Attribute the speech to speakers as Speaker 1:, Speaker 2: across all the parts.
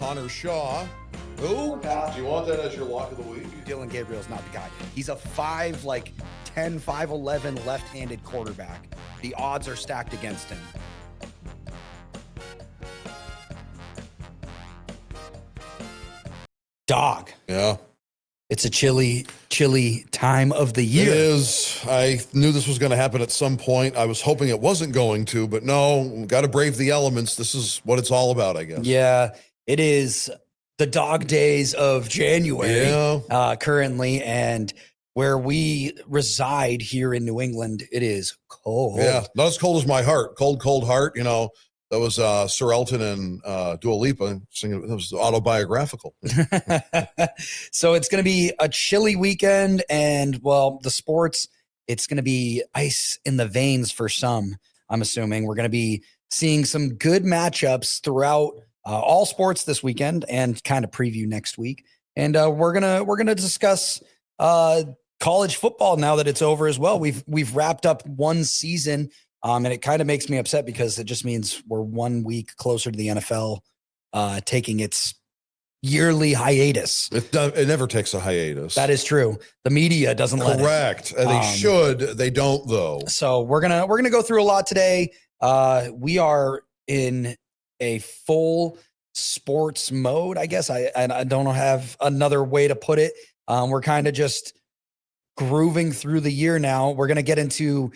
Speaker 1: Connor Shaw. Who?
Speaker 2: Do you want that as your lock of the week?
Speaker 3: Dylan Gabriel's not the guy. He's a 5'11" left-handed quarterback. The odds are stacked against him. Dog.
Speaker 1: Yeah.
Speaker 3: It's a chilly time of the year.
Speaker 1: It is. I knew this was going to happen at some point. I was hoping it wasn't going to, but no, we've got to brave the elements. This is what it's all about, I guess.
Speaker 3: Yeah, it is the dog days of January currently, and where we reside here in New England, it is cold.
Speaker 1: Yeah, not as cold as my heart. Cold heart. You know, that was Sir Elton and Dua Lipa singing. It was autobiographical.
Speaker 3: So it's going to be a chilly weekend, and well, the sports, it's going to be ice in the veins for some. I'm assuming we're going to be seeing some good matchups throughout all sports this weekend, and kind of preview next week. And we're gonna discuss college football now that it's over as well. We've wrapped up one season. And it kind of makes me upset because it just means we're 1 week closer to the NFL taking its yearly hiatus.
Speaker 1: It never takes a hiatus.
Speaker 3: That is true. The media doesn't let it.
Speaker 1: Correct. They should. They don't, though.
Speaker 3: So we're gonna go through a lot today. We are in a full sports mode, I guess. I don't have another way to put it. We're kind of just grooving through the year now. We're gonna get into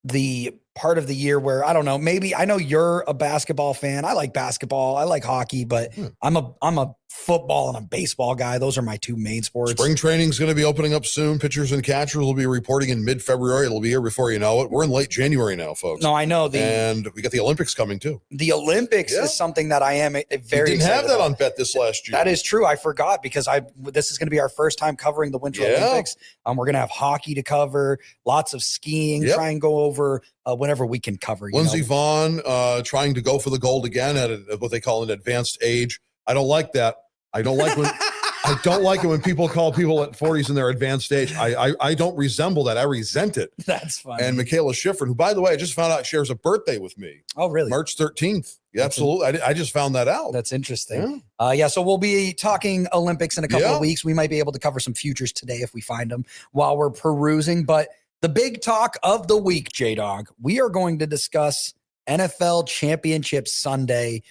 Speaker 3: the part of the year where, I don't know, maybe I know you're a basketball fan. I like basketball. I like hockey, but I'm a football and a baseball guy. Those are my two main sports.
Speaker 1: Spring training is going to be opening up soon. Pitchers and catchers will be reporting in mid-February. It'll be here before you know it. We're in late January now, folks.
Speaker 3: No, I know.
Speaker 1: And we got the Olympics coming too.
Speaker 3: The Olympics is something that I am very
Speaker 1: excited. Didn't have that on bet this last year.
Speaker 3: That is true. I forgot because this is going to be our first time covering the Winter Olympics. We're going to have hockey to cover, lots of skiing, try and go over whenever we can cover.
Speaker 1: Lindsey Vonn trying to go for the gold again at what they call an advanced age. I don't like that. I don't like it when people call people at 40s in their advanced age. I don't resemble that. I resent it.
Speaker 3: That's funny.
Speaker 1: And Michaela Schifrin, who, by the way, I just found out shares a birthday with me.
Speaker 3: Oh, really?
Speaker 1: March 13th. Yeah, absolutely. I just found that out.
Speaker 3: That's interesting. So we'll be talking Olympics in a couple of weeks. We might be able to cover some futures today if we find them while we're perusing. But the big talk of the week, J-Dog, we are going to discuss NFL Championship Sunday.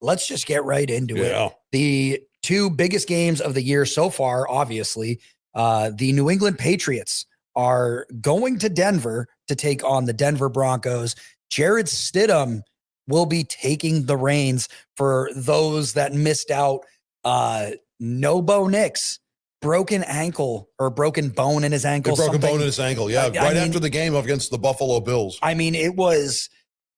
Speaker 3: Let's just get right into it. The two biggest games of the year so far, obviously, the New England Patriots are going to Denver to take on the Denver Broncos. Jarrett Stidham will be taking the reins for those that missed out. No Bo Nix, broken ankle or broken bone in his ankle.
Speaker 1: Broken bone in his ankle, after the game against the Buffalo Bills.
Speaker 3: I mean, it was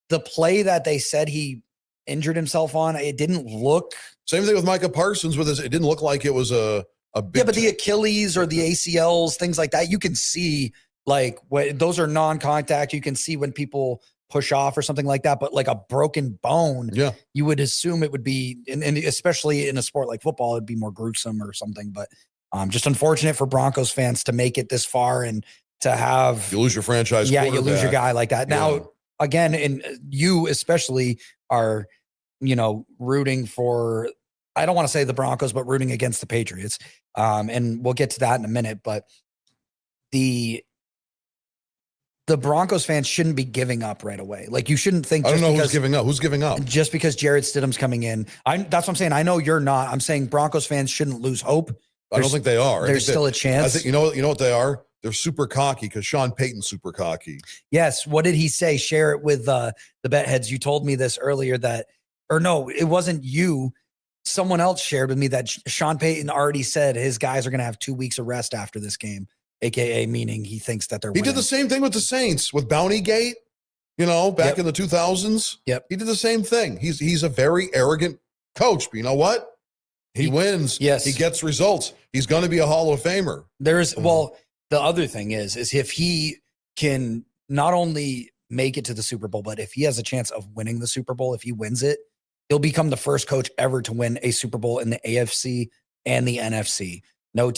Speaker 3: the play that they said he injured himself on. It didn't look.
Speaker 1: Same thing with Micah Parsons with his. It didn't look like it was a big.
Speaker 3: But the Achilles or the ACLs, things like that, you can see like those are non-contact. You can see when people push off or something like that. But like a broken bone, you would assume it would be, and especially in a sport like football, it'd be more gruesome or something. But just unfortunate for Broncos fans to make it this far and to have
Speaker 1: you lose your franchise.
Speaker 3: Yeah, you lose your guy like that. Now, again, and you especially are, rooting for, I don't want to say the Broncos, but rooting against the Patriots. And we'll get to that in a minute, but the Broncos fans shouldn't be giving up right away. Like you shouldn't think.
Speaker 1: I don't know who's giving up. Who's giving up?
Speaker 3: Just because Jarrett Stidham's coming in. That's what I'm saying. I know you're not. I'm saying Broncos fans shouldn't lose hope.
Speaker 1: I don't think they are.
Speaker 3: There's still a chance.
Speaker 1: I think you know what they are. They're super cocky because Sean Payton's super cocky.
Speaker 3: Yes. What did he say? Share it with the bet heads. You told me this earlier or no, it wasn't you. Someone else shared with me that Sean Payton already said his guys are going to have 2 weeks of rest after this game, AKA meaning he thinks that they're winning.
Speaker 1: He did the same thing with the Saints with Bountygate, back in the 2000s.
Speaker 3: Yep.
Speaker 1: He did the same thing. He's a very arrogant coach, but you know what? He wins.
Speaker 3: Yes.
Speaker 1: He gets results. He's going to be a Hall of Famer.
Speaker 3: The other thing is if he can not only make it to the Super Bowl, but if he has a chance of winning the Super Bowl, if he wins it, he'll become the first coach ever to win a Super Bowl in the AFC and the NFC. No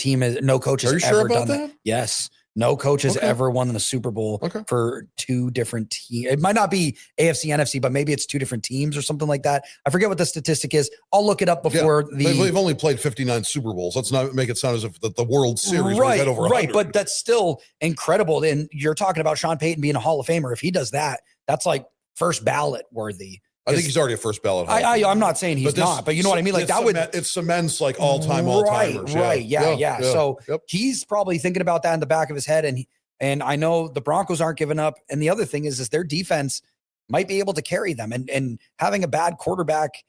Speaker 3: coach has ever done that. Yes. No coach has
Speaker 1: Okay.
Speaker 3: ever won the Super Bowl
Speaker 1: Okay.
Speaker 3: for two different teams. It might not be AFC, NFC, but maybe it's two different teams or something like that. I forget what the statistic is. I'll look it up before
Speaker 1: They've only played 59 Super Bowls. Let's not make it sound as if the World Series
Speaker 3: right,
Speaker 1: had over 100.
Speaker 3: right. But that's still incredible. And you're talking about Sean Payton being a Hall of Famer. If he does that, that's like first ballot worthy.
Speaker 1: I think he's already a first ballot.
Speaker 3: I'm not saying he's not, but you know what I mean? Like that would,
Speaker 1: it cements like all-time all-timers.
Speaker 3: Right. Yeah. So
Speaker 1: yep.
Speaker 3: he's probably thinking about that in the back of his head. And I know the Broncos aren't giving up. And the other thing is their defense might be able to carry them, and having a bad quarterback,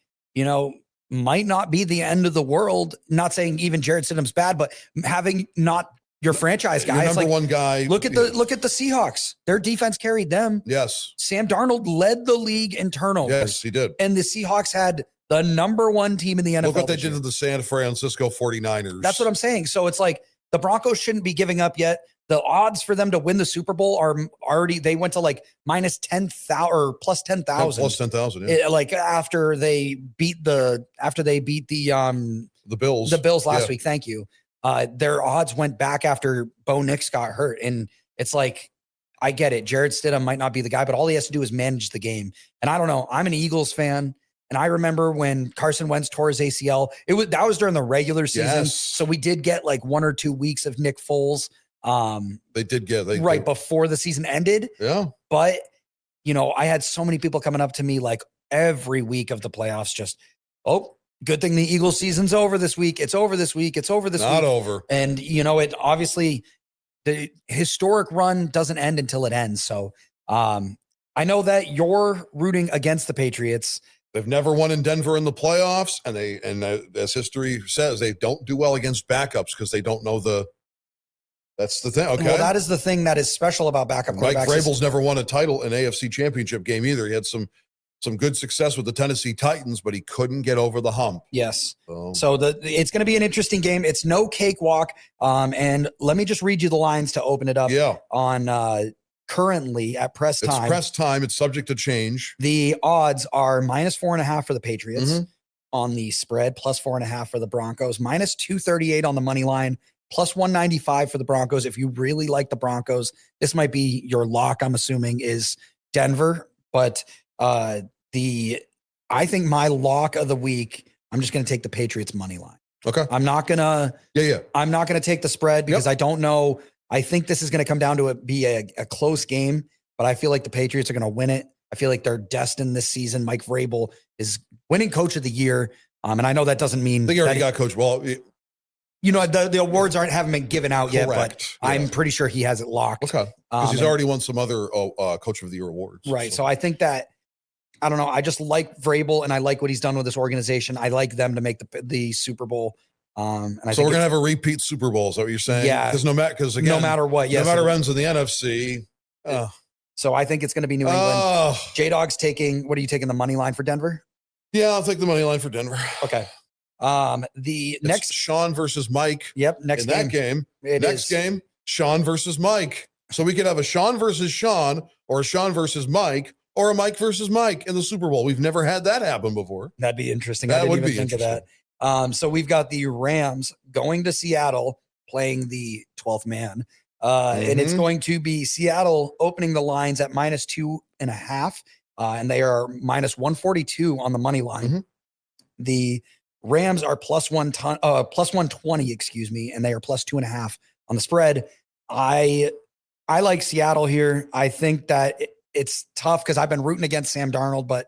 Speaker 3: might not be the end of the world. Not saying even Jared Stidham's bad, but having not your franchise guys,
Speaker 1: your number one guy.
Speaker 3: Look at the Seahawks. Their defense carried them.
Speaker 1: Yes.
Speaker 3: Sam Darnold led the league in turnovers.
Speaker 1: Yes, he did.
Speaker 3: And the Seahawks had the number one team in the NFL.
Speaker 1: Look what they did to the San Francisco 49ers.
Speaker 3: That's what I'm saying. So it's like the Broncos shouldn't be giving up yet. The odds for them to win the Super Bowl are already, they went to like minus 10,000 or plus 10,000.
Speaker 1: Plus 10,000. Yeah.
Speaker 3: Like after they beat the Bills last week. Thank you. Their odds went back after Bo Nix got hurt. And it's like, I get it. Jared Stidham might not be the guy, but all he has to do is manage the game. And I don't know. I'm an Eagles fan. And I remember when Carson Wentz tore his ACL, that was during the regular season.
Speaker 1: Yes.
Speaker 3: So we did get like 1 or 2 weeks of Nick Foles.
Speaker 1: They did get
Speaker 3: before the season ended.
Speaker 1: Yeah.
Speaker 3: But, I had so many people coming up to me like every week of the playoffs, just, good thing the Eagles season's over this week. It's over this week. It's over this week.
Speaker 1: Not over.
Speaker 3: And, it obviously, the historic run doesn't end until it ends. So I know that you're rooting against the Patriots.
Speaker 1: They've never won in Denver in the playoffs. And as history says, they don't do well against backups because they don't know that's the thing. Okay.
Speaker 3: Well, that is the thing that is special about backup quarterbacks.
Speaker 1: Mike Vrabel's never won a title in AFC Championship game either. He had some good success with the Tennessee Titans, but he couldn't get over the hump.
Speaker 3: Yes. So it's going to be an interesting game. It's no cakewalk. And let me just read you the lines to open it up.
Speaker 1: Yeah.
Speaker 3: On currently at press time.
Speaker 1: It's press time. It's subject to change.
Speaker 3: The odds are minus 4.5 for the Patriots
Speaker 1: Mm-hmm.
Speaker 3: on the spread, plus 4.5 for the Broncos, minus 238 on the money line, plus 195 for the Broncos. If you really like the Broncos, this might be your lock, I'm assuming, is Denver. But I think my lock of the week, I'm just going to take the Patriots money line.
Speaker 1: Okay.
Speaker 3: I'm not going to I'm not going to take the spread because I don't know. I think this is going to come down to be a close game, but I feel like the Patriots are going to win it. I feel like they're destined this season. Mike Vrabel is winning coach of the year. And I know that doesn't mean
Speaker 1: I think he already got coach. Well,
Speaker 3: the awards haven't been given out yet, but I'm pretty sure he has it locked.
Speaker 1: Okay. Because he's already won some other coach of the year awards.
Speaker 3: Right. So I think that, I don't know. I just like Vrabel and I like what he's done with this organization. I like them to make the Super Bowl. And I
Speaker 1: so we're going to have a repeat Super Bowl. Is that what you're saying?
Speaker 3: Yeah.
Speaker 1: Because no matter what,
Speaker 3: yes,
Speaker 1: no matter ends in the NFC.
Speaker 3: So I think it's going to be New England. J-Dog's what are you taking, the money line for Denver?
Speaker 1: Yeah, I'll take the money line for Denver.
Speaker 3: Okay. Next
Speaker 1: Sean versus Mike.
Speaker 3: Yep. Next game.
Speaker 1: Game, Sean versus Mike. So we could have a Sean versus Sean or a Sean versus Mike or a Mike versus Mike in the Super Bowl. We've never had that happen before.
Speaker 3: That'd be interesting. I didn't even think of that. So we've got the Rams going to Seattle playing the 12th man. And it's going to be Seattle opening the lines at minus 2.5. And they are minus 142 on the money line.
Speaker 1: Mm-hmm.
Speaker 3: The Rams are plus 120, and they are plus 2.5 on the spread. I like Seattle here. I think that it's tough because I've been rooting against Sam Darnold, but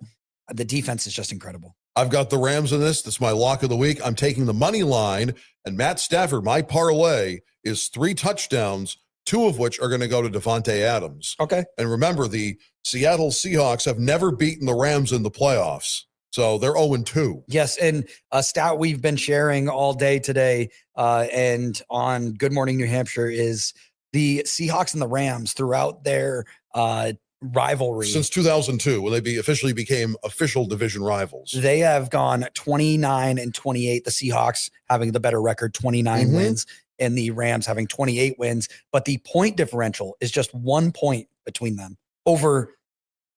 Speaker 3: the defense is just incredible.
Speaker 1: I've got the Rams in this. That's my lock of the week. I'm taking the money line, and Matt Stafford, my parlay, is 3 touchdowns, 2 of which are going to go to Devontae Adams.
Speaker 3: Okay.
Speaker 1: And remember, the Seattle Seahawks have never beaten the Rams in the playoffs. So they're 0-2.
Speaker 3: Yes, and a stat we've been sharing all day today and on Good Morning New Hampshire is the Seahawks and the Rams throughout their rivalry.
Speaker 1: Since 2002, when they officially became official division rivals.
Speaker 3: They have gone 29-28, the Seahawks having the better record, 29 wins, and the Rams having 28 wins. But the point differential is just 1 point between them over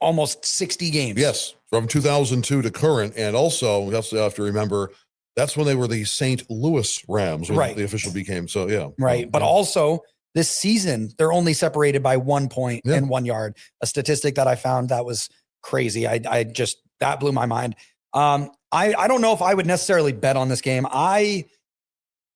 Speaker 3: almost 60 games.
Speaker 1: Yes, from 2002 to current. And also, we also have to remember, that's when they were the St. Louis Rams when
Speaker 3: right.
Speaker 1: the official became. So, yeah.
Speaker 3: Right. But also, this season, they're only separated by 1 point and 1 yard. A statistic that I found that was crazy. That blew my mind. I don't know if I would necessarily bet on this game.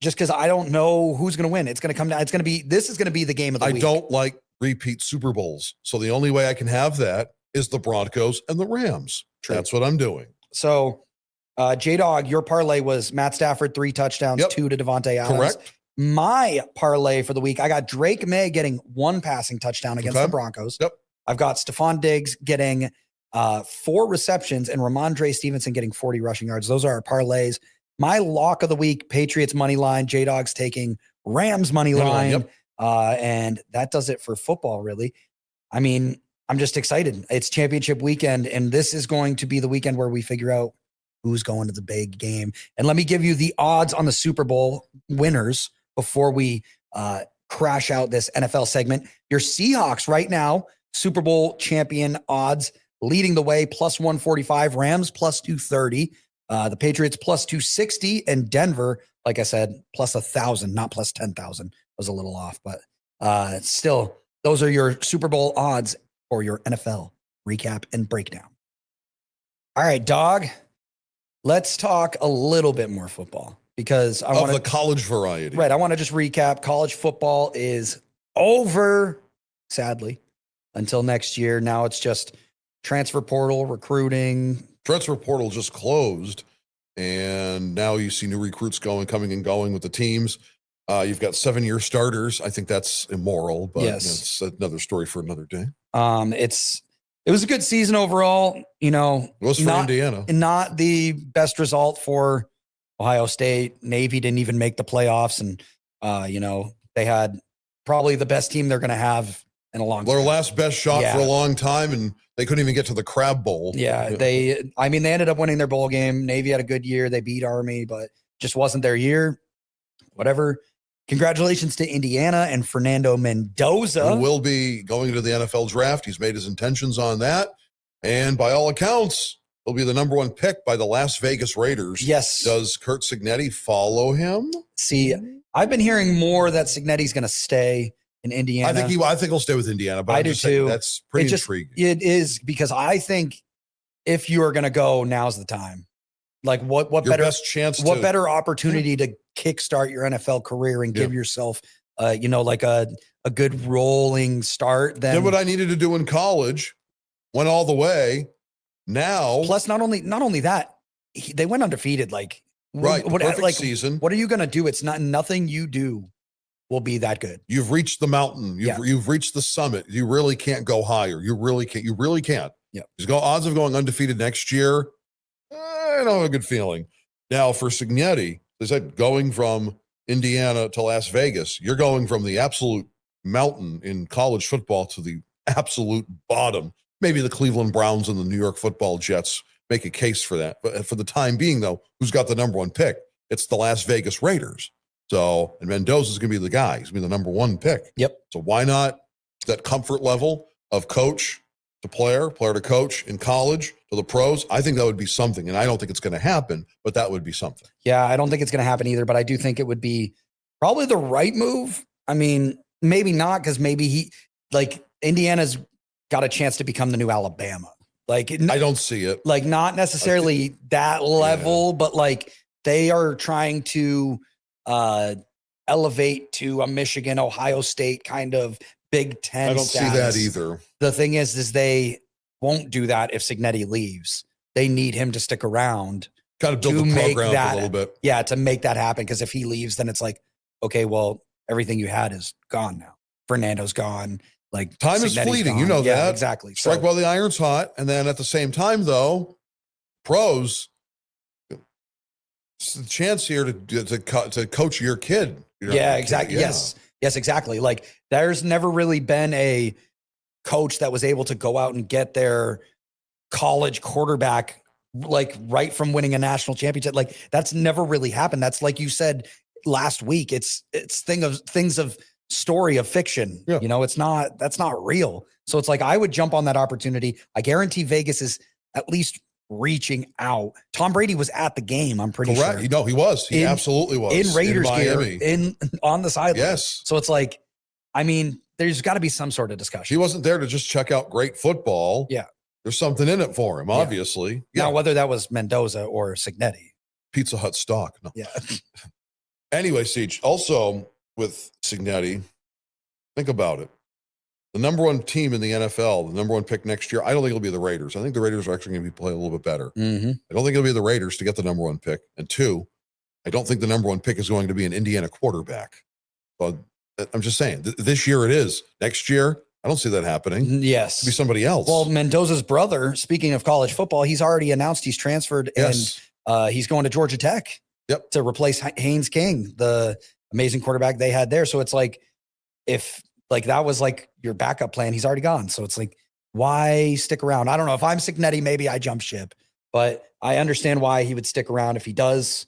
Speaker 3: Just because I don't know who's going to win. It's going to come down. This is going to be the game of the week.
Speaker 1: I don't like repeat Super Bowls. So the only way I can have that is the Broncos and the Rams.
Speaker 3: True.
Speaker 1: That's what I'm doing.
Speaker 3: So, J-Dog, your parlay was Matt Stafford, 3 touchdowns, 2 to Devontae Adams.
Speaker 1: Correct.
Speaker 3: My parlay for the week, I got Drake May getting 1 passing touchdown against the Broncos.
Speaker 1: Yep.
Speaker 3: I've got Stephon Diggs getting 4 receptions and Ramondre Stevenson getting 40 rushing yards. Those are our parlays. My lock of the week, Patriots money line. J-Dog's taking Rams money line.
Speaker 1: Yep.
Speaker 3: And that does it for football, really. I mean, I'm just excited. It's championship weekend, and this is going to be the weekend where we figure out who's going to the big game. And let me give you the odds on the Super Bowl winners before we crash out this NFL segment. Your Seahawks right now, Super Bowl champion odds, leading the way, plus 145, Rams plus 230. The Patriots plus 260, and Denver, like I said, plus 1,000, not plus 10,000. Was a little off, but still, those are your Super Bowl odds for your NFL recap and breakdown. All right, dog. Let's talk a little bit more football because I want
Speaker 1: the college variety.
Speaker 3: Right, I want to just recap. College football is over, sadly, until next year. Now it's just transfer portal, recruiting.
Speaker 1: Transfer portal just closed, and now you see new recruits coming and going with the teams. You've got 7-year starters. I think that's immoral, but it's another story for another day.
Speaker 3: It was a good season overall. You know,
Speaker 1: it was for Indiana.
Speaker 3: Not the best result for Ohio State. Navy didn't even make the playoffs, and they had probably the best team they're going to have in a long time.
Speaker 1: Their last best shot for a long time, and they couldn't even get to the Crab Bowl.
Speaker 3: Yeah, they ended up winning their bowl game. Navy had a good year. They beat Army, but just wasn't their year. Whatever. Congratulations to Indiana and Fernando Mendoza.
Speaker 1: Who will be going to the NFL draft. He's made his intentions on that. And by all accounts, he'll be the number 1 pick by the Las Vegas Raiders.
Speaker 3: Yes.
Speaker 1: Does Curt Cignetti follow him?
Speaker 3: See, I've been hearing more that Cignetti's going to stay in Indiana.
Speaker 1: I think he'll stay with Indiana, but
Speaker 3: I do too.
Speaker 1: That's pretty intriguing.
Speaker 3: It is, because I think if you are going to go, now's the time. Like what better opportunity to kickstart your NFL career and give yourself, like a good rolling start. Then
Speaker 1: did what I needed to do in college, went all the way. Now,
Speaker 3: plus not only that, they went undefeated.
Speaker 1: Perfect season.
Speaker 3: What are you going to do? It's nothing you do will be that good.
Speaker 1: You've reached the mountain. You've reached the summit. You really can't go higher. You really can't.
Speaker 3: Yeah.
Speaker 1: Odds of going undefeated next year, I don't have a good feeling. Now for Cignetti, they said going from Indiana to Las Vegas, you're going from the absolute mountain in college football to the absolute bottom. Maybe the Cleveland Browns and the New York Football Jets make a case for that. But for the time being, though, who's got the number 1 pick? It's the Las Vegas Raiders. So, and Mendoza's going to be the guy. He's going to be the number 1 pick.
Speaker 3: Yep.
Speaker 1: So why not that comfort level of coach to player to coach in college to the pros? I think that would be something. And I don't think it's going to happen, but that would be something.
Speaker 3: Yeah, I don't think it's going to happen either, but I do think it would be probably the right move. I mean, maybe not, because maybe Indiana's got a chance to become the new Alabama. I
Speaker 1: don't see it.
Speaker 3: Not necessarily that level, but they are trying to elevate to a Michigan, Ohio State kind of Big Ten.
Speaker 1: I don't
Speaker 3: status.
Speaker 1: see that either.
Speaker 3: The thing is they won't do that if Cignetti leaves. They need him to stick around.
Speaker 1: Got to build the program up a little bit.
Speaker 3: Yeah, to make that happen. Because if he leaves, then it's okay, well, everything you had is gone now. Fernando's gone.
Speaker 1: Time is fleeting. Gone. You know that.
Speaker 3: Yeah, exactly.
Speaker 1: Strike while the iron's hot. And then at the same time, though, pros, it's a chance here to coach your kid.
Speaker 3: Yeah, exactly. Yeah. Yes, exactly. There's never really been a coach that was able to go out and get their college quarterback right from winning a national championship. That's never really happened. That's, like you said last week, it's things of story of fiction.
Speaker 1: Yeah.
Speaker 3: That's not real. So it's I would jump on that opportunity. I guarantee Vegas is at least reaching out. Tom Brady was at the game, I'm pretty sure.
Speaker 1: Correct. No, he was. He absolutely was.
Speaker 3: In Raiders
Speaker 1: gear,
Speaker 3: on the sideline.
Speaker 1: Yes.
Speaker 3: So it's I mean, there's got to be some sort of
Speaker 1: He
Speaker 3: discussion.
Speaker 1: wasn't there to just check out great football.
Speaker 3: Yeah.
Speaker 1: There's something in it for him, obviously.
Speaker 3: Now, whether that was Mendoza or Signetti.
Speaker 1: Pizza Hut stock. No.
Speaker 3: Yeah.
Speaker 1: Anyway, Siege, also with Signetti, think about it. The number one team in the NFL, the number one pick next year, I don't think it'll be the Raiders. I think the Raiders are actually going to be playing a little bit better.
Speaker 3: Mm-hmm.
Speaker 1: I don't think it'll be the Raiders to get the number one pick. And two, I don't think the number one pick is going to be an Indiana quarterback. But I'm just saying, this year it is. Next year, I don't see that happening.
Speaker 3: Yes.
Speaker 1: It'll be somebody else.
Speaker 3: Well, Mendoza's brother, speaking of college football, he's already announced he's transferred and he's going to Georgia Tech to replace Haynes King, the amazing quarterback they had there. So it's like, if like that was like your backup plan, he's already gone. So it's like, why stick around? I don't know. If I'm Signetti, maybe I jump ship, but I understand why he would stick around if he does.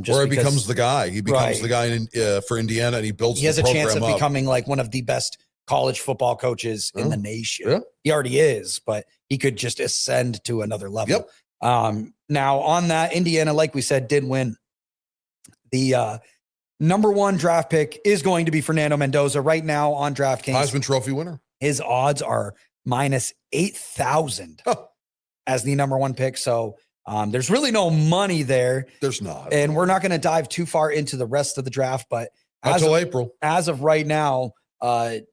Speaker 3: Just
Speaker 1: or he becomes the guy. He becomes the guy for Indiana, and he builds.
Speaker 3: He has a chance of
Speaker 1: up.
Speaker 3: becoming like one of the best college football coaches in the nation.
Speaker 1: Yeah.
Speaker 3: He already is, but he could just ascend to another level.
Speaker 1: Yep.
Speaker 3: Now on that, Indiana, like we said, did win. The number one draft pick is going to be Fernando Mendoza right now on DraftKings.
Speaker 1: Heisman Trophy winner.
Speaker 3: His odds are minus 8,000 as the number one pick. So there's really no money there.
Speaker 1: There's not.
Speaker 3: And we're not going to dive too far into the rest of the draft, but
Speaker 1: until April.
Speaker 3: As of right now,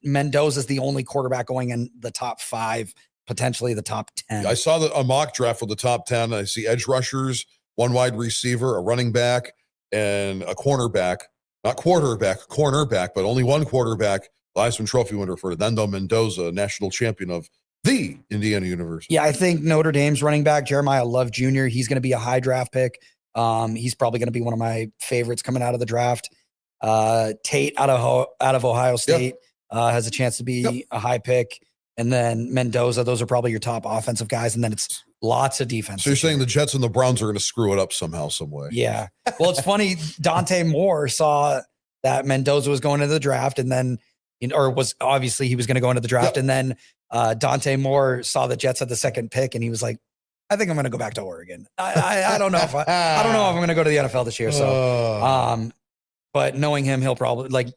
Speaker 3: Mendoza is the only quarterback going in the top 5, potentially the top 10.
Speaker 1: I saw a mock draft for the top 10. I see edge rushers, one wide receiver, a running back, and a cornerback. Not quarterback, cornerback, but only one quarterback. The Heisman Trophy winner for Fernando Mendoza, national champion of the Indiana University.
Speaker 3: Yeah, I think Notre Dame's running back, Jeremiah Love Jr., he's going to be a high draft pick. He's probably going to be one of my favorites coming out of the draft. Tate out of Ohio State has a chance to be a high pick. And then Mendoza, those are probably your top offensive guys. And then it's lots of defense.
Speaker 1: So you're saying the Jets and the Browns are going to screw it up somehow, some way.
Speaker 3: Yeah. Well, it's funny. Dante Moore saw that Mendoza was going into the draft and then, or was obviously he was going to go into the draft. And then Dante Moore saw the Jets at the second pick and he was like, I think I'm going to go back to Oregon. I don't know if I don't know if I'm going to go to the NFL this year. So, but knowing him, he'll probably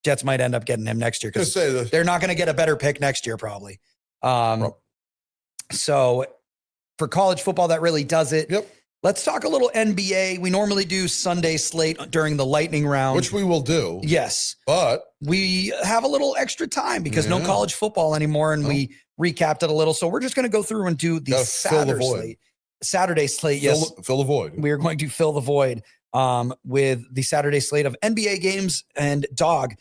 Speaker 3: Jets might end up getting him next year because they're not going to get a better pick next year, probably. So for college football, that really does it.
Speaker 1: Yep.
Speaker 3: Let's talk a little NBA. We normally do Sunday slate during the lightning round,
Speaker 1: which we will do.
Speaker 3: Yes.
Speaker 1: But
Speaker 3: we have a little extra time because no college football anymore. And we recapped it a little. So we're just going to go through and do the Saturday slate. Yes.
Speaker 1: Fill the void.
Speaker 3: We are going to fill the void with the Saturday slate of NBA games. And Dog,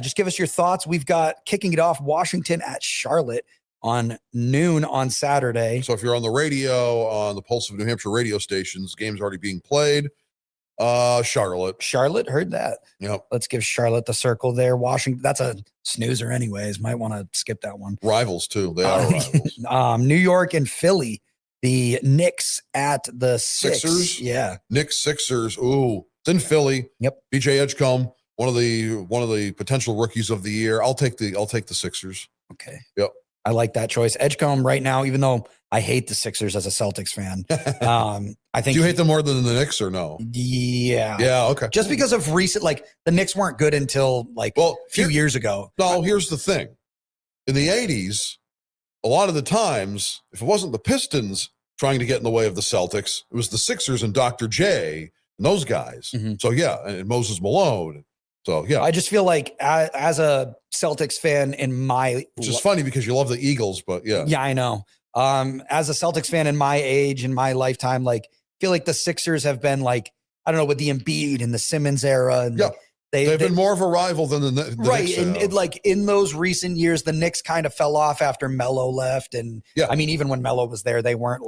Speaker 3: just give us your thoughts. We've got kicking it off Washington at Charlotte on noon on Saturday.
Speaker 1: So if you're on the radio, on the Pulse of New Hampshire radio stations, game's already being played. Charlotte,
Speaker 3: heard that.
Speaker 1: Yep.
Speaker 3: Let's give Charlotte the circle there. Washington, that's a snoozer anyways. Might want to skip that one.
Speaker 1: Rivals too. They are rivals.
Speaker 3: New York and Philly, the Knicks at the
Speaker 1: Sixers.
Speaker 3: Yeah.
Speaker 1: Knicks, Sixers. Ooh, it's in Philly.
Speaker 3: Yep.
Speaker 1: BJ Edgecombe, one of the potential rookies of the year. I'll take the Sixers.
Speaker 3: Okay.
Speaker 1: Yep.
Speaker 3: I like that choice. Edgecombe right now, even though I hate the Sixers as a Celtics fan. I think
Speaker 1: Do you hate them more than the Knicks or no?
Speaker 3: Yeah.
Speaker 1: Yeah. Okay.
Speaker 3: Just because of recent, the Knicks weren't good until a few years ago.
Speaker 1: No, here's the thing. In the 80s, a lot of the times, if it wasn't the Pistons trying to get in the way of the Celtics, it was the Sixers and Dr. J and those guys.
Speaker 3: Mm-hmm.
Speaker 1: So yeah, and Moses Malone. So yeah.
Speaker 3: I just feel like as a Celtics fan
Speaker 1: which is funny because you love the Eagles, but yeah.
Speaker 3: Yeah, I know. As a Celtics fan in my age, in my lifetime, I feel like the Sixers have been I don't know, with the Embiid and the Simmons era. And they've been
Speaker 1: more of a rival than the
Speaker 3: right.
Speaker 1: Knicks
Speaker 3: And in those recent years, the Knicks kind of fell off after Melo left. And I mean, even when Melo was there, they weren't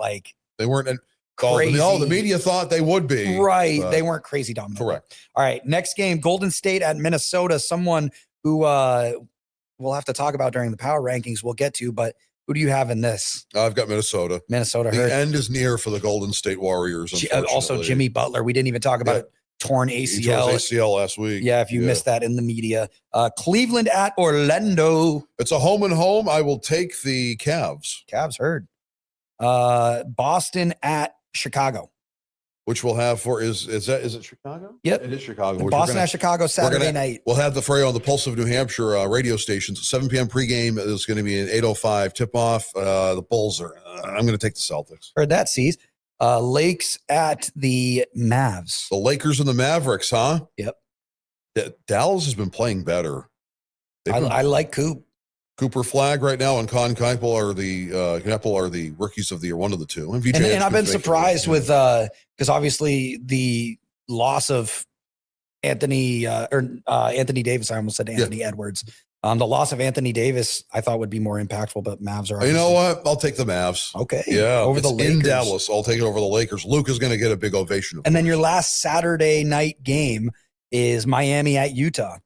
Speaker 3: crazy.
Speaker 1: The media thought they would be.
Speaker 3: Right. They weren't crazy dominant.
Speaker 1: Correct.
Speaker 3: All right. Next game, Golden State at Minnesota. Someone who we'll have to talk about during the power rankings we'll get to, but who do you have in this?
Speaker 1: I've got Minnesota.
Speaker 3: The
Speaker 1: end is near for the Golden State Warriors.
Speaker 3: Also, Jimmy Butler. We didn't even talk about it. Torn ACL.
Speaker 1: He tore his ACL last week.
Speaker 3: Yeah, if you missed that in the media. Cleveland at Orlando.
Speaker 1: It's a home and home. I will take the Cavs.
Speaker 3: Cavs heard. Boston at Chicago.
Speaker 1: which we'll have for is it Chicago?
Speaker 3: Yep.
Speaker 1: It is Chicago. which
Speaker 3: Boston at Chicago Saturday night.
Speaker 1: We'll have the fray on the Pulse of New Hampshire radio stations. 7 p.m. pregame is going to be an 8:05 tip-off. The Bulls are. I'm going to take the Celtics.
Speaker 3: Heard that, C's. Lakes at the Mavs.
Speaker 1: The Lakers and the Mavericks, huh?
Speaker 3: Yep.
Speaker 1: Dallas has been playing better.
Speaker 3: I like Coop.
Speaker 1: Cooper Flag right now and Con Keipel are the rookies of the year, one of the two.
Speaker 3: And I've been surprised with because obviously the loss of Anthony Davis. I almost said Anthony Edwards. The loss of Anthony Davis, I thought would be more impactful, but Mavs are.
Speaker 1: You know what? I'll take the Mavs.
Speaker 3: Okay.
Speaker 1: Yeah.
Speaker 3: Over the Lakers.
Speaker 1: In Dallas. I'll take it over the Lakers. Luke is going to get a big ovation.
Speaker 3: And then your last Saturday night game is Miami at Utah,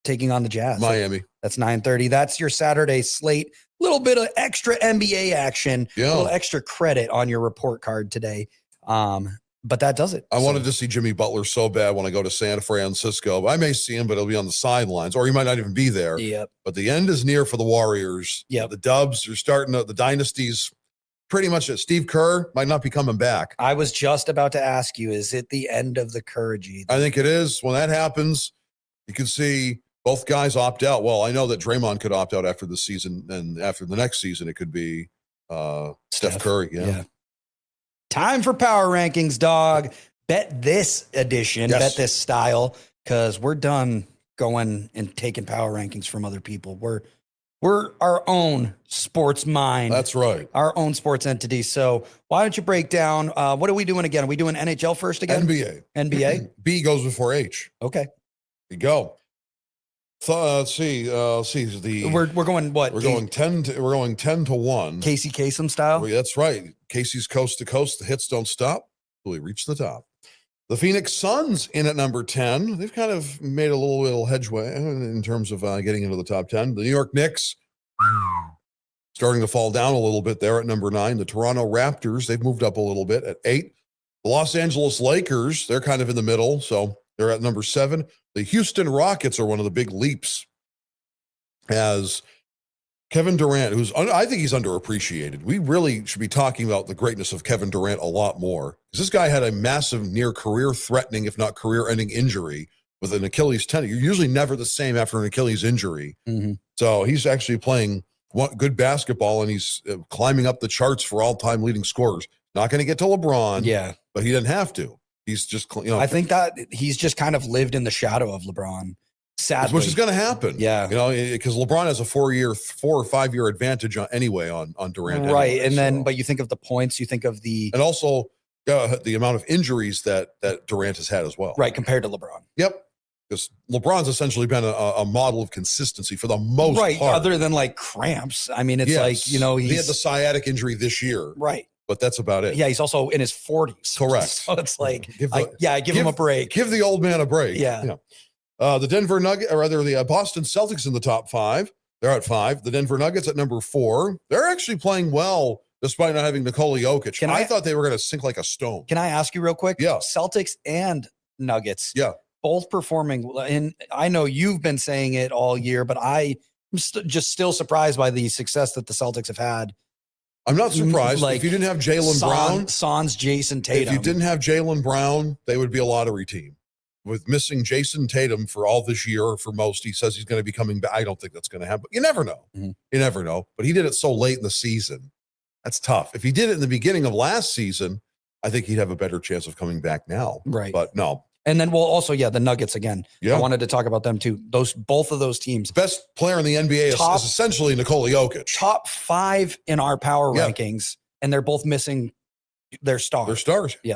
Speaker 3: taking on the Jazz.
Speaker 1: Miami.
Speaker 3: That's 9:30. That's your Saturday slate. Little bit of extra NBA action. A little extra credit on your report card today. But that does it.
Speaker 1: I wanted to see Jimmy Butler so bad when I go to San Francisco. I may see him, but he'll be on the sidelines, or he might not even be there.
Speaker 3: Yep.
Speaker 1: But the end is near for the Warriors.
Speaker 3: Yep.
Speaker 1: The Dubs are starting the dynasties. Pretty much it. Steve Kerr might not be coming back.
Speaker 3: I was just about to ask you, is it the end of the Kerr?
Speaker 1: I think it is. When that happens, you can see both guys opt out. Well, I know that Draymond could opt out after the season, and after the next season, it could be Steph Curry. Yeah.
Speaker 3: Time for power rankings, dog. Bet this edition, bet this style, because we're done going and taking power rankings from other people. We're our own sports mind.
Speaker 1: That's right.
Speaker 3: Our own sports entity. So why don't you break down, what are we doing again? Are we doing NHL first again? NBA.
Speaker 1: B goes before H.
Speaker 3: Okay.
Speaker 1: Here we go. So, let's see.
Speaker 3: We're going what?
Speaker 1: We're going 10 to 1.
Speaker 3: Casey Kasem style.
Speaker 1: That's right. Casey's coast to coast. The hits don't stop till we reach the top. The Phoenix Suns in at number 10. They've kind of made a little hedgeway in terms of getting into the top 10. The New York Knicks starting to fall down a little bit there at number 9. The Toronto Raptors, they've moved up a little bit at 8. The Los Angeles Lakers, they're kind of in the middle, so they're at number 7. The Houston Rockets are one of the big leaps as Kevin Durant, I think he's underappreciated. We really should be talking about the greatness of Kevin Durant a lot more, because this guy had a massive near career-threatening, if not career-ending injury with an Achilles tendon. You're usually never the same after an Achilles injury. Mm-hmm. So he's actually playing good basketball, and he's climbing up the charts for all-time leading scorers. Not going to get to LeBron, but he didn't have to. He's just,
Speaker 3: I think that he's just kind of lived in the shadow of LeBron, sadly.
Speaker 1: Which is going to happen.
Speaker 3: Yeah.
Speaker 1: Because LeBron has a 4 or 5 year advantage on Durant.
Speaker 3: Right.
Speaker 1: Anyway,
Speaker 3: and then, but you think of the points, you think of the.
Speaker 1: And also the amount of injuries that Durant has had as well.
Speaker 3: Right. Compared to LeBron.
Speaker 1: Yep. Because LeBron's essentially been a model of consistency for the most part.
Speaker 3: Other than like cramps. I mean, it's like, he
Speaker 1: had the sciatic injury this year.
Speaker 3: Right.
Speaker 1: But that's about it.
Speaker 3: Yeah, he's also in his 40s.
Speaker 1: Correct.
Speaker 3: So it's like, give him a break.
Speaker 1: Give the old man a break.
Speaker 3: Yeah.
Speaker 1: The Denver Nuggets, or rather the Boston Celtics in the top 5. They're at 5. The Denver Nuggets at number 4. They're actually playing well despite not having Nikola Jokic. I thought they were going to sink like a stone. Can
Speaker 3: I ask you real quick?
Speaker 1: Yeah.
Speaker 3: Celtics and Nuggets.
Speaker 1: Yeah.
Speaker 3: Both performing. And I know you've been saying it all year, but I'm just still surprised by the success that the Celtics have had.
Speaker 1: I'm not surprised. If you didn't have Jaylen Brown.
Speaker 3: Sans Jason Tatum.
Speaker 1: If you didn't have Jaylen Brown, they would be a lottery team. With missing Jason Tatum for all this year, or for most, he says he's going to be coming back. I don't think that's going to happen. You never know. Mm-hmm. You never know. But he did it so late in the season. That's tough. If he did it in the beginning of last season, I think he'd have a better chance of coming back now.
Speaker 3: Right.
Speaker 1: But no.
Speaker 3: And then the Nuggets again. Yeah. I wanted to talk about them too. Both of those teams.
Speaker 1: Best player in the NBA is essentially Nikola Jokic.
Speaker 3: Top 5 in our power rankings, and they're both missing their stars.
Speaker 1: Their stars.
Speaker 3: Yeah.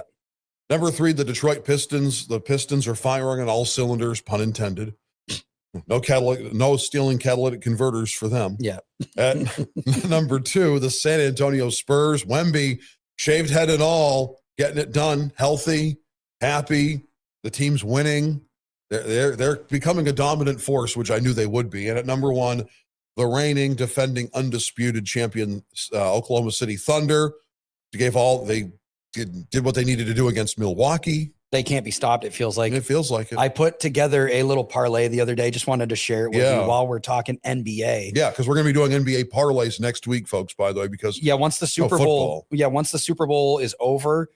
Speaker 1: Number 3, the Detroit Pistons. The Pistons are firing on all cylinders, pun intended. No stealing catalytic converters for them.
Speaker 3: Yeah.
Speaker 1: At number 2, the San Antonio Spurs. Wemby, shaved head and all, getting it done, healthy, happy. The team's winning. They're becoming a dominant force, which I knew they would be. And at number 1, the reigning, defending, undisputed champion, Oklahoma City Thunder. They did what they needed to do against Milwaukee.
Speaker 3: They can't be stopped, it feels like.
Speaker 1: It feels like it.
Speaker 3: I put together a little parlay the other day. Just wanted to share it with you while we're talking NBA.
Speaker 1: Yeah, because we're going to be doing NBA parlays next week, folks, by the way, because
Speaker 3: once the Super Bowl is over,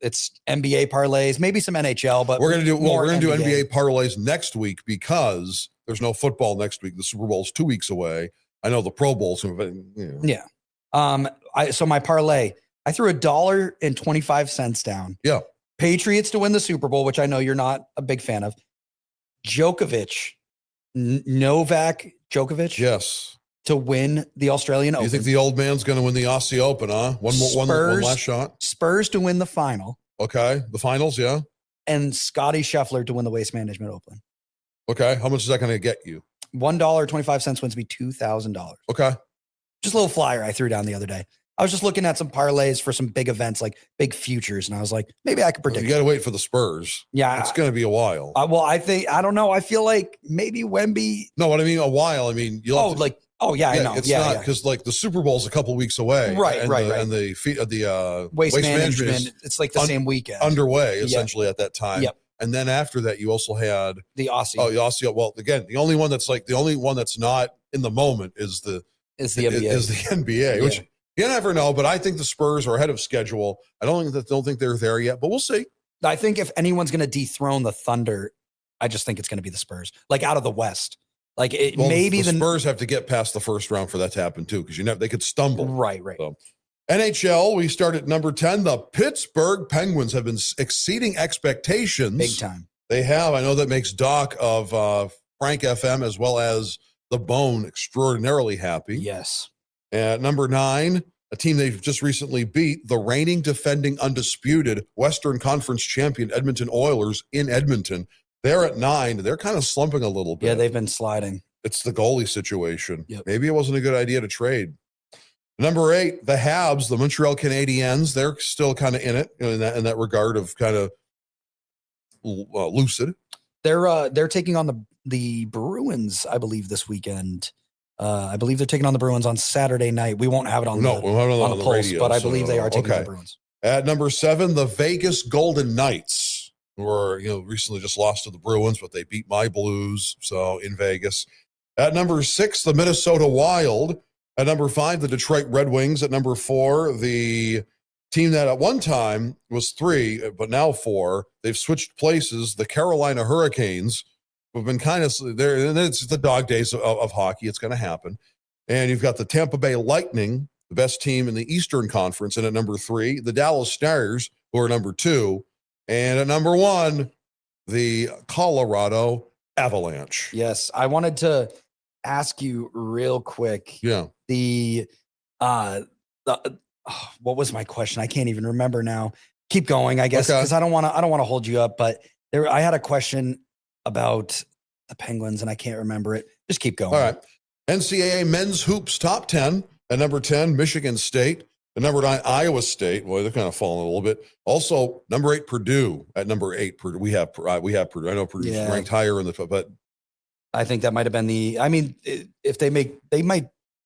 Speaker 3: It's NBA parlays, maybe some NHL, but
Speaker 1: we're gonna do
Speaker 3: NBA
Speaker 1: parlays next week because there's no football next week. The Super Bowl's 2 weeks away. I know the Pro Bowl's,
Speaker 3: Yeah. So my parlay, I threw $1.25 down.
Speaker 1: Yeah.
Speaker 3: Patriots to win the Super Bowl, which I know you're not a big fan of. Djokovic, Novak Djokovic.
Speaker 1: Yes.
Speaker 3: To win the Australian Open.
Speaker 1: You think the old man's going to win the Aussie Open, huh? One last shot.
Speaker 3: Spurs to win the final.
Speaker 1: Okay. The finals, yeah.
Speaker 3: And Scotty Scheffler to win the Waste Management Open.
Speaker 1: Okay. How much is that going to get you?
Speaker 3: $1.25 wins me $2,000.
Speaker 1: Okay.
Speaker 3: Just a little flyer I threw down the other day. I was just looking at some parlays for some big events, like big futures, and I was like, maybe I could predict.
Speaker 1: You got to wait for the Spurs.
Speaker 3: Yeah.
Speaker 1: It's going to be a while.
Speaker 3: I don't know. I feel like maybe Wemby.
Speaker 1: No, what I mean, a while. I mean, I know.
Speaker 3: It's
Speaker 1: not because like the Super Bowl's a couple weeks away.
Speaker 3: Right.
Speaker 1: And the
Speaker 3: Waste management, it's like the same weekend.
Speaker 1: Underway, essentially, at that time. Yep. And then after that, you also had
Speaker 3: the Aussie.
Speaker 1: Oh, the Aussie. Well, again, the only one that's not in the moment is the NBA. Is the NBA, which you never know. But I think the Spurs are ahead of schedule. I don't think they're there yet, but we'll see.
Speaker 3: I think if anyone's going to dethrone the Thunder, I just think it's going to be the Spurs, like out of the West. Like maybe
Speaker 1: the Spurs have to get past the first round for that to happen too, because they could stumble.
Speaker 3: Right.
Speaker 1: So, NHL, we start at number 10. The Pittsburgh Penguins have been exceeding expectations.
Speaker 3: Big time.
Speaker 1: They have. I know that makes Doc of Frank FM as well as The Bone extraordinarily happy.
Speaker 3: Yes.
Speaker 1: At number 9, a team they've just recently beat, the reigning defending undisputed Western Conference champion Edmonton Oilers in Edmonton. They're at 9. They're kind of slumping a little bit.
Speaker 3: Yeah, they've been sliding.
Speaker 1: It's the goalie situation.
Speaker 3: Yep.
Speaker 1: Maybe it wasn't a good idea to trade. Number 8, the Habs, the Montreal Canadiens. They're still kind of in it in that regard of kind of lucid.
Speaker 3: They're taking on the Bruins, I believe, this weekend. I believe they're taking on the Bruins on Saturday night. We won't have it on the pulse,
Speaker 1: radio,
Speaker 3: but I believe they are taking on the Bruins.
Speaker 1: At number 7, the Vegas Golden Knights, who were recently just lost to the Bruins, but they beat my Blues, so in Vegas. At number 6, the Minnesota Wild. At number 5, the Detroit Red Wings. At number 4, the team that at one time was 3, but now 4. They've switched places. The Carolina Hurricanes have been kind of there. And it's the dog days of hockey. It's going to happen. And you've got the Tampa Bay Lightning, the best team in the Eastern Conference. And at number 3, the Dallas Stars, who are number 2. And at number 1, the Colorado Avalanche.
Speaker 3: Yes. I wanted to ask you real quick.
Speaker 1: Yeah.
Speaker 3: What was my question? I can't even remember now. Keep going, I guess, because I don't want to hold you up. But I had a question about the Penguins, and I can't remember it. Just keep going.
Speaker 1: All right. NCAA men's hoops top 10. At number 10, Michigan State. At number 9, Iowa State. Boy, they're kind of falling a little bit. Also, number 8, Purdue. At number 8, Purdue. We have Purdue. I know Purdue's ranked higher in the, but
Speaker 3: I think that might have been if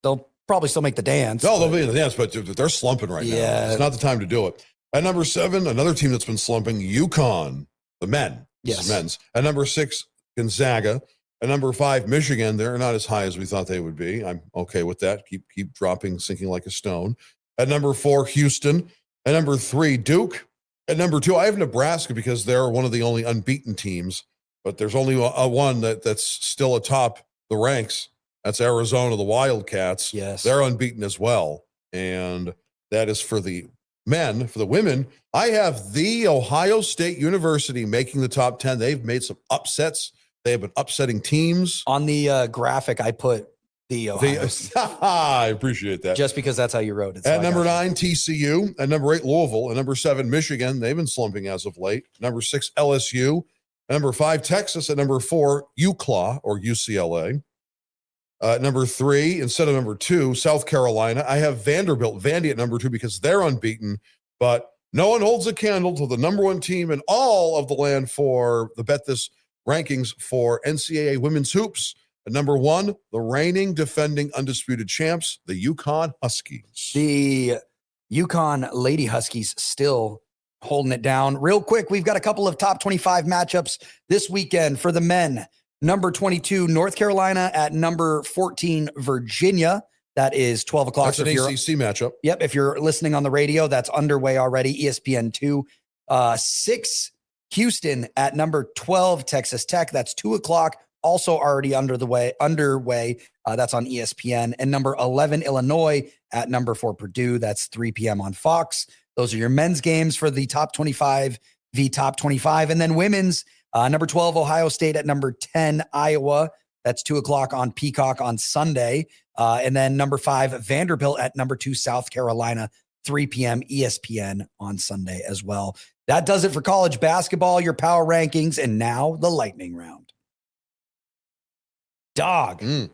Speaker 3: they'll probably still make the dance.
Speaker 1: No, they'll be in the dance, but they're slumping right now. It's not the time to do it. At number 7, another team that's been slumping, UConn, the men.
Speaker 3: Yes.
Speaker 1: Men's. At number 6, Gonzaga. At number 5, Michigan. They're not as high as we thought they would be. I'm okay with that. Keep dropping, sinking like a stone. At number 4, Houston. At number 3, Duke. At number 2, I have Nebraska because they're one of the only unbeaten teams, but there's only one that's still atop the ranks. That's Arizona, the Wildcats.
Speaker 3: Yes.
Speaker 1: They're unbeaten as well. And that is for the men. For the women, I have the Ohio State University making the top 10. They've made some upsets. They have been upsetting teams.
Speaker 3: On the graphic, I put the Ohio State.
Speaker 1: I appreciate that.
Speaker 3: Just because that's how you wrote it.
Speaker 1: At number 9, TCU. At number 8, Louisville. At number 7, Michigan. They've been slumping as of late. Number 6, LSU. At number 5, Texas. At number 4, UCLA or UCLA. Number 3, instead of number 2, South Carolina. I have Vandy at number 2 because they're unbeaten, but no one holds a candle to the number 1 team in all of the land for the Bet This rankings for NCAA women's hoops. At number 1, the reigning defending undisputed champs, the UConn Huskies.
Speaker 3: The UConn Lady Huskies still holding it down. Real quick, we've got a couple of top 25 matchups this weekend for the men. Number 22, North Carolina at number 14, Virginia. That is 12 o'clock.
Speaker 1: That's an ACC matchup.
Speaker 3: Yep. If you're listening on the radio, that's underway already. ESPN2. 6, Houston at number 12, Texas Tech. That's 2 o'clock. Also already underway. That's on ESPN. And number 11, Illinois at number 4, Purdue. That's 3 p.m. on Fox. Those are your men's games for the top 25 v top 25. And then women's, number 12, Ohio State at number 10, Iowa. That's 2 o'clock on Peacock on Sunday. And then number 5, Vanderbilt at number 2, South Carolina, 3 p.m. ESPN on Sunday as well. That does it for college basketball, your power rankings, and now the lightning round. Dog. It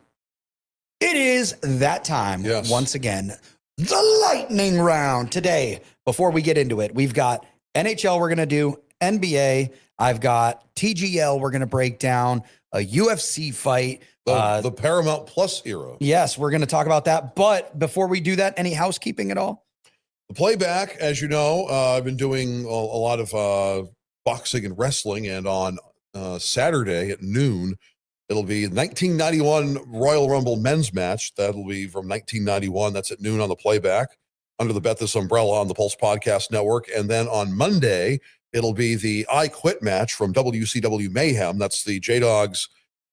Speaker 3: is that time.
Speaker 1: Yes.
Speaker 3: Once again, the lightning round today. Before we get into it, we've got NHL we're going to do, NBA. I've got TGL we're going to break down, a UFC fight.
Speaker 1: The Paramount Plus era.
Speaker 3: Yes, we're going to talk about that. But before we do that, any housekeeping at all?
Speaker 1: The playback, as you know, I've been doing a lot of boxing and wrestling, and on Saturday at noon, it'll be 1991 Royal Rumble men's match. That'll be from 1991. That's at noon on the playback under the Bet This umbrella on the Pulse Podcast Network. And then on Monday, it'll be the I Quit match from WCW Mayhem. That's the J-Dogs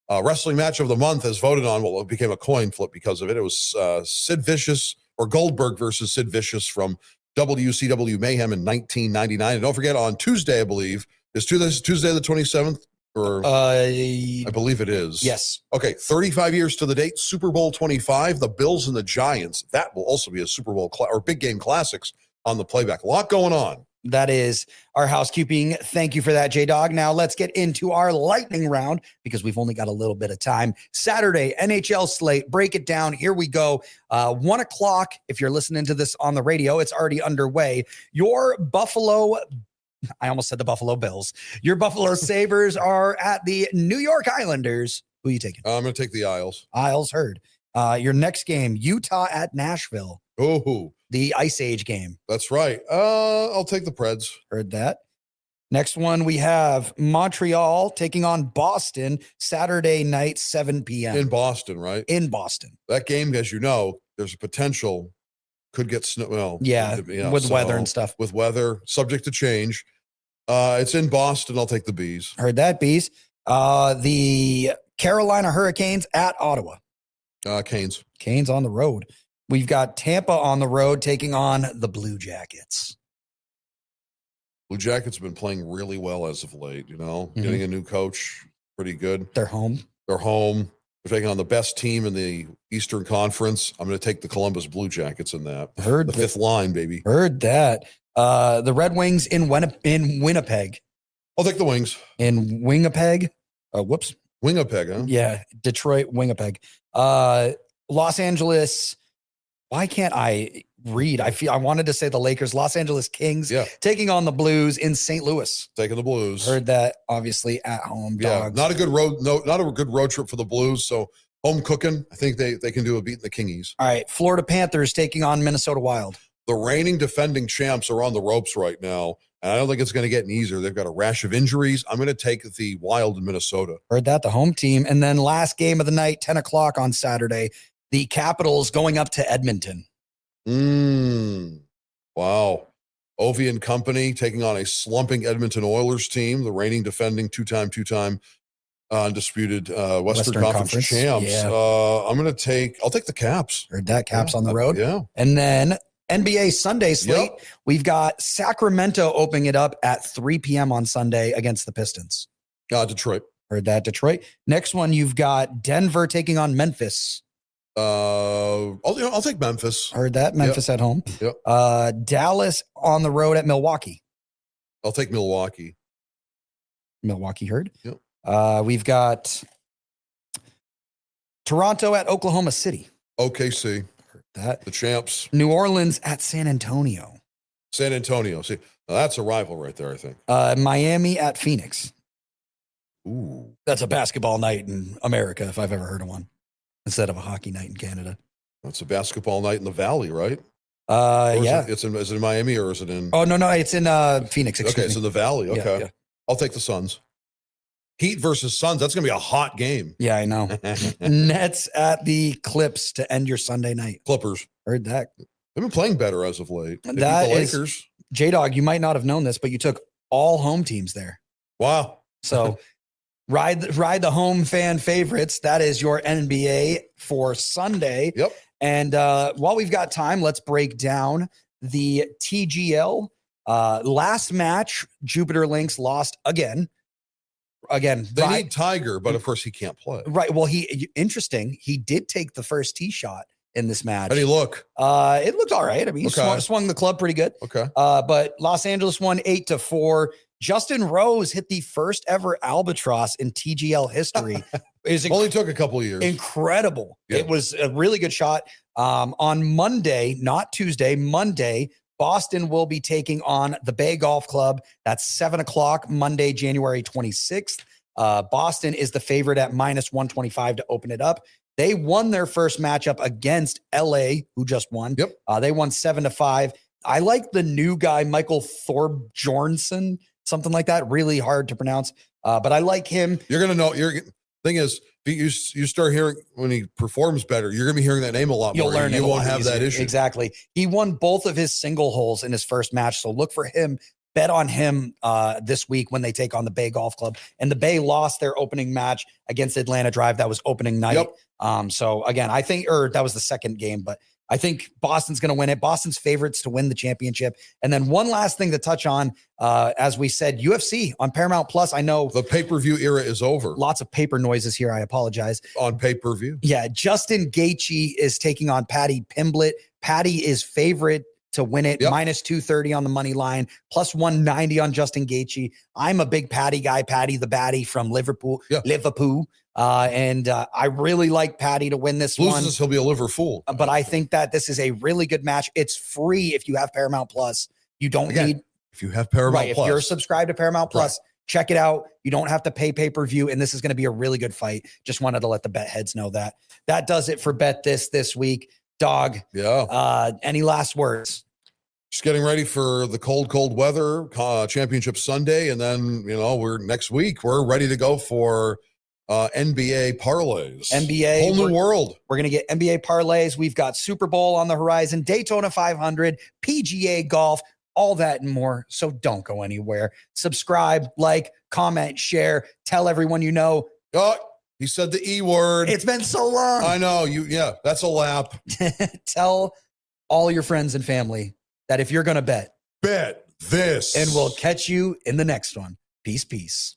Speaker 1: wrestling match of the month as voted on. Well, it became a coin flip because of it. It was Sid Vicious or Goldberg versus Sid Vicious from WCW Mayhem in 1999. And don't forget, on Tuesday, I believe, is Tuesday the 27th? Or I believe it is.
Speaker 3: Yes.
Speaker 1: Okay, 35 years to the date, Super Bowl 25, the Bills and the Giants. That will also be a Super Bowl or big game classics on the playback. A lot going on.
Speaker 3: That is our housekeeping. Thank you for that, J-Dog. Now let's get into our lightning round because we've only got a little bit of time. Saturday, NHL slate, break it down. Here we go. 1 o'clock, if you're listening to this on the radio, it's already underway. Your Buffalo, I almost said the Buffalo Bills. Your Buffalo Sabres are at the New York Islanders. Who are you taking?
Speaker 1: I'm going to take the Isles.
Speaker 3: Isles, heard. Your next game, Utah at Nashville.
Speaker 1: Oh,
Speaker 3: The Ice Age game.
Speaker 1: that's right. I'll take the Preds.
Speaker 3: Heard that. Next one, we have Montreal taking on Boston Saturday night, 7 p.m.
Speaker 1: In Boston, right?
Speaker 3: In Boston.
Speaker 1: That game, as you know, there's a potential could get snow. Well,
Speaker 3: With weather and stuff.
Speaker 1: With weather, subject to change. It's in Boston. I'll take the Bees.
Speaker 3: Heard that, Bees. The Carolina Hurricanes at Ottawa.
Speaker 1: Canes.
Speaker 3: Canes on the road. We've got Tampa on the road taking on the Blue Jackets.
Speaker 1: Blue Jackets have been playing really well as of late, getting a new coach, pretty good.
Speaker 3: They're home.
Speaker 1: They're taking on the best team in the Eastern Conference. I'm going to take the Columbus Blue Jackets in that.
Speaker 3: Heard
Speaker 1: the fifth line, baby.
Speaker 3: Heard that. The Red Wings in Winnipeg.
Speaker 1: I'll take the Wings.
Speaker 3: In Winnipeg. Whoops.
Speaker 1: Winnipeg, huh?
Speaker 3: Yeah, Detroit, Winnipeg. Los Angeles. Why can't I read? I wanted to say the Lakers. Los Angeles Kings taking on the Blues in St. Louis.
Speaker 1: Taking the Blues.
Speaker 3: Heard that, obviously, at home. Dogs.
Speaker 1: Not a good road trip for the Blues. So home cooking. I think they can do a beat in the Kingies.
Speaker 3: All right, Florida Panthers taking on Minnesota Wild.
Speaker 1: The reigning defending champs are on the ropes right now, and I don't think it's going to get any easier. They've got a rash of injuries. I'm going to take the Wild in Minnesota.
Speaker 3: Heard that, the home team. And then last game of the night, 10 o'clock on Saturday, the Capitals going up to Edmonton.
Speaker 1: Wow. Ovi and company taking on a slumping Edmonton Oilers team, the reigning defending two-time undisputed Western Conference champs.
Speaker 3: Yeah.
Speaker 1: I'll take the Caps.
Speaker 3: Heard that, Caps on the road.
Speaker 1: Yeah.
Speaker 3: And then NBA Sunday slate, we've got Sacramento opening it up at 3 p.m. on Sunday against the Pistons.
Speaker 1: Detroit.
Speaker 3: Heard that, Detroit. Next one, you've got Denver taking on Memphis.
Speaker 1: I'll take Memphis.
Speaker 3: Heard that, Memphis at home.
Speaker 1: Yep.
Speaker 3: Dallas on the road at Milwaukee.
Speaker 1: I'll take Milwaukee.
Speaker 3: Milwaukee, heard.
Speaker 1: Yep.
Speaker 3: We've got Toronto at Oklahoma City.
Speaker 1: OKC.
Speaker 3: Heard that.
Speaker 1: The champs.
Speaker 3: New Orleans at San Antonio.
Speaker 1: San Antonio. See, now that's a rival right there, I think.
Speaker 3: Miami at Phoenix.
Speaker 1: Ooh.
Speaker 3: That's a basketball night in America, if I've ever heard of one, instead of a hockey night in Canada.
Speaker 1: That's a basketball night in the Valley, right?
Speaker 3: Yeah.
Speaker 1: Is it in Miami or is it in?
Speaker 3: Oh, no, it's in Phoenix.
Speaker 1: Okay, it's in the Valley. Okay.
Speaker 3: Yeah.
Speaker 1: I'll take the Suns. Heat versus Suns. That's going to be a hot game.
Speaker 3: Yeah, I know. Nets at the Clips to end your Sunday night.
Speaker 1: Clippers.
Speaker 3: Heard that.
Speaker 1: They've been playing better as of late. They beat
Speaker 3: That
Speaker 1: the
Speaker 3: is-
Speaker 1: Lakers.
Speaker 3: J-Dog, you might not have known this, but you took all home teams there.
Speaker 1: Wow.
Speaker 3: So ride the home fan favorites. That is your NBA for Sunday.
Speaker 1: Yep.
Speaker 3: And while we've got time, let's break down the TGL. Last match, Jupiter Lynx lost again.
Speaker 1: They need Tiger, but of course he can't play.
Speaker 3: Right. Well, interesting. He did take the first tee shot in this match.
Speaker 1: How did he look?
Speaker 3: It looked all right. I mean, he swung the club pretty good.
Speaker 1: Okay.
Speaker 3: But Los Angeles won 8-4. Justin Rose hit the first ever albatross in TGL history. It
Speaker 1: only took a couple of years.
Speaker 3: Incredible. Yeah. It was a really good shot. On Monday, not Tuesday, Monday, Boston will be taking on the Bay Golf Club. That's 7:00 Monday, January 26th. Boston is the favorite at -125 to open it up. They won their first matchup against LA, who just won.
Speaker 1: Yep.
Speaker 3: They won 7-5. I like the new guy, Michael Thorbjornsson, something like that. Really hard to pronounce, but I like him.
Speaker 1: You're going to know. Thing is, you start hearing when he performs better, you're going to be hearing that name a lot more.
Speaker 3: You'll learn it.
Speaker 1: You won't have that issue.
Speaker 3: Exactly. He won both of his single holes in his first match, so look for him. Bet on him this week when they take on the Bay Golf Club. And the Bay lost their opening match against Atlanta Drive. That was opening night.
Speaker 1: Yep.
Speaker 3: So again, I think, or that was the second game, but I think Boston's going to win it. Boston's favorites to win the championship. And then one last thing to touch on, as we said, UFC on Paramount Plus. I know
Speaker 1: the pay-per-view era is over.
Speaker 3: Lots of paper noises here. I apologize.
Speaker 1: On pay-per-view.
Speaker 3: Yeah. Justin Gaethje is taking on Paddy Pimblett. Paddy is favorite to win it. Yep. -230 on the money line, +190 on Justin Gaethje. I'm a big Paddy guy. Paddy the baddie from Liverpool.
Speaker 1: Yeah.
Speaker 3: Liverpool. And I really like Paddy to win this one.
Speaker 1: Loses, he'll be a liver fool.
Speaker 3: But I think that this is a really good match. It's free if you have Paramount Plus. You don't need.
Speaker 1: If you have Paramount Plus.
Speaker 3: If you're subscribed to Paramount Plus, check it out. You don't have to pay pay-per-view, and this is going to be a really good fight. Just wanted to let the bet heads know that. That does it for Bet This week. Dog.
Speaker 1: Yeah.
Speaker 3: Any last words?
Speaker 1: Just getting ready for the cold weather, Championship Sunday. And then, next week, we're ready to go for NBA parlays.
Speaker 3: NBA.
Speaker 1: Whole new world.
Speaker 3: We're going to get NBA parlays. We've got Super Bowl on the horizon, Daytona 500, PGA golf, all that and more. So don't go anywhere. Subscribe, like, comment, share, tell everyone you know.
Speaker 1: Oh, he said the E word.
Speaker 3: It's been so long.
Speaker 1: I know. That's a lap.
Speaker 3: Tell all your friends and family that if you're going to bet
Speaker 1: this.
Speaker 3: And we'll catch you in the next one. Peace.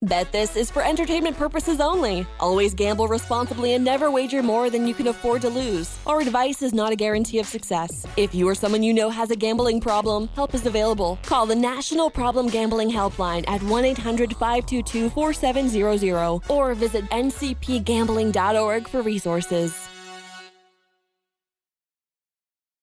Speaker 4: Bet This is for entertainment purposes only. Always gamble responsibly and never wager more than you can afford to lose. Our advice is not a guarantee of success. If you or someone you know has a gambling problem, help is available. Call the National Problem Gambling Helpline at 1-800-522-4700 or visit ncpgambling.org for resources.